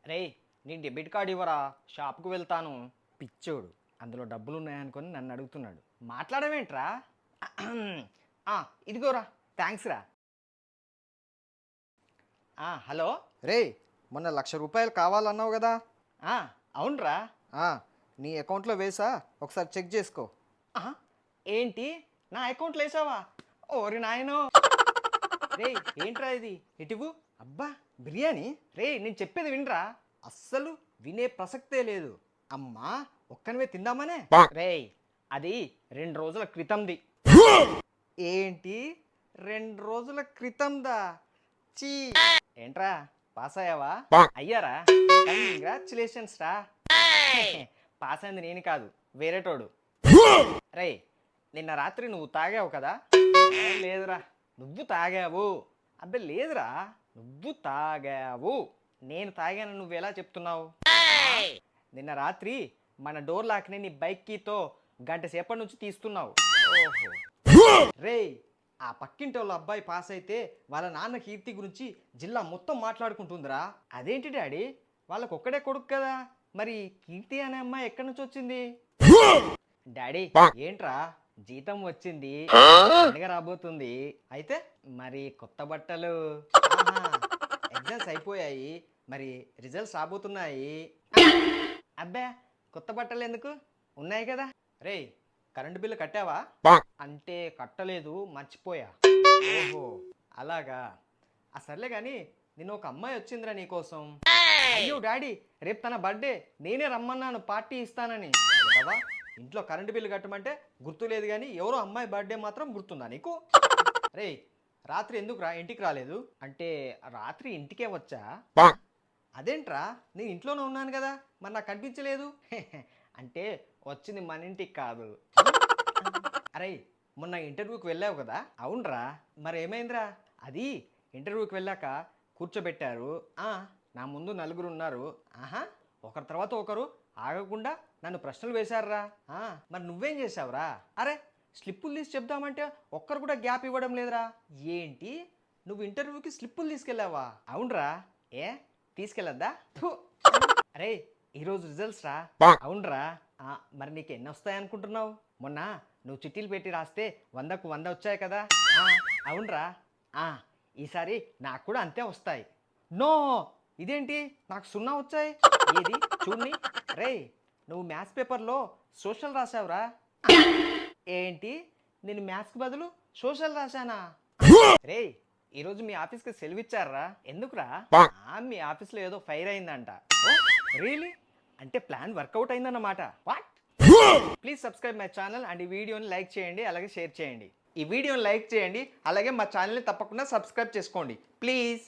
రే నీ debit card ఇవ్వరా షాప్కు వెళ్తాను. పిచ్చోడు అందులో డబ్బులు ఉన్నాయనుకొని నన్ను అడుగుతున్నాడు. మాట్లాడమేంట్రా? ఇదిగోరా, థ్యాంక్స్ రా. హలో. రే మొన్న ₹1,00,000 కావాలన్నావు కదా. అవునరా. నీ అకౌంట్లో వేసా, ఒకసారి చెక్ చేసుకో. ఏంటి నా అకౌంట్లో వేసావా? ఓరి నాయనో. రే ఏంట్రా ఇది, ఇటువు. అబ్బా బిర్యానీ. రే నేను చెప్పేది వినరా. అస్సలు వినే ప్రసక్తే లేదు. అమ్మా ఒక్కనివే తిందామనే. రే అది 2 రోజుల క్రితంది. ఏంటి 2 రోజుల క్రితందా? చీ. ఏంట్రా పాస్ అయ్యావా? అయ్యారా? కంగ్రాచులేషన్స్ రా. పాస్ అయింది నేను కాదు, వేరేటోడు. రే నిన్న రాత్రి నువ్వు తాగావు కదా? లేదురా. నువ్వు తాగావు. అబ్బే లేదురా, నువ్వు తాగావు. నేను తాగాను నువ్వు ఎలా చెప్తున్నావు? నిన్న రాత్రి మన డోర్ లాక్ని నీ బైక్ కీతో గంట సేపటి నుంచి తీస్తున్నావు. ఓహో. రే ఆ పక్కింటి వాళ్ళ అబ్బాయి పాస్ అయితే వాళ్ళ నాన్న కీర్తి గురించి జిల్లా మొత్తం మాట్లాడుకుంటుందిరా. అదేంటి డాడీ, వాళ్ళకు ఒక్కడే కొడుకు కదా, మరి కీర్తి అనే అమ్మాయి ఎక్కడి నుంచి వచ్చింది? డాడీ ఏంట్రా, జీతం వచ్చింది, పండుగ రాబోతుంది, అయితే మరి కొత్త బట్టలు. ఎగ్జామ్స్ అయిపోయాయి, మరి రిజల్ట్స్ రాబోతున్నాయి. అబ్బా కొత్త బట్టలు ఎందుకు, ఉన్నాయి కదా. రే కరెంటు బిల్లు కట్టావా? అంటే కట్టలేదు, మర్చిపోయా. ఓహో అలాగా. సర్లే కానీ నేను ఒక అమ్మాయి వచ్చిందిరా నీకోసం. అయ్యో డాడీ, రేపు తన బర్త్డే, నేనే రమ్మన్నాను పార్టీ ఇస్తానని. కదా ఇంట్లో కరెంటు బిల్లు కట్టమంటే గుర్తులేదు, కానీ ఎవరో అమ్మాయి బర్త్డే మాత్రం గుర్తుందా నీకు? రే రాత్రి ఎందుకు రా ఇంటికి రాలేదు? అంటే రాత్రి ఇంటికే వచ్చా. అదేంట్రా, నేను ఇంట్లోనే ఉన్నాను కదా, మరి నాకు కనిపించలేదు. అంటే వచ్చింది మన ఇంటికి కాదు. అరే మొన్న ఇంటర్వ్యూకి వెళ్ళావు కదా? అవునరా. మరి ఏమైందిరా? అది ఇంటర్వ్యూకి వెళ్ళాక కూర్చోబెట్టారు. నా ముందు 4 ఉన్నారు. ఒకరి తర్వాత ఒకరు ఆగకుండా నన్ను ప్రశ్నలు వేశారురా. మరి నువ్వేం చేసావురా? అరే స్లిప్పులు తీసి చెప్దామంటే ఒక్కరు కూడా గ్యాప్ ఇవ్వడం లేదురా. ఏంటి నువ్వు ఇంటర్వ్యూకి స్లిప్పులు తీసుకెళ్ళావా? అవునరా. ఏ తీసుకెళ్ళద్దా? అరే ఈరోజు రిజల్ట్స్ రా. అవునరా. మరి నీకు ఎన్ని వస్తాయి అనుకుంటున్నావు? మొన్న నువ్వు చిట్టీలు పెట్టి రాస్తే 100కు 100 వచ్చాయి కదా. అవునరా. ఈసారి నాకు కూడా అంతే వస్తాయి. నో, ఇదేంటి నాకు 0 వచ్చాయి? ఏది చూడండి. రే నువ్వు మ్యాథ్స్ పేపర్లో సోషల్ రాసావురా. ఏంటి నేను మ్యాథ్స్కి బదులు సోషల్ రాశానా? రే ఈరోజు మీ ఆఫీస్కి సెలవు ఇచ్చారా? ఎందుకురా? మీ ఆఫీస్లో ఏదో ఫైర్ అయిందంట. రియలీ? అంటే ప్లాన్ వర్కౌట్ అయిందన్నమాట. What? Please subscribe my channel and ఈ వీడియోని లైక్ చేయండి, అలాగే షేర్ చేయండి. ఈ వీడియోని లైక్ చేయండి, అలాగే మా ఛానల్ని తప్పకుండా సబ్స్క్రైబ్ చేసుకోండి ప్లీజ్.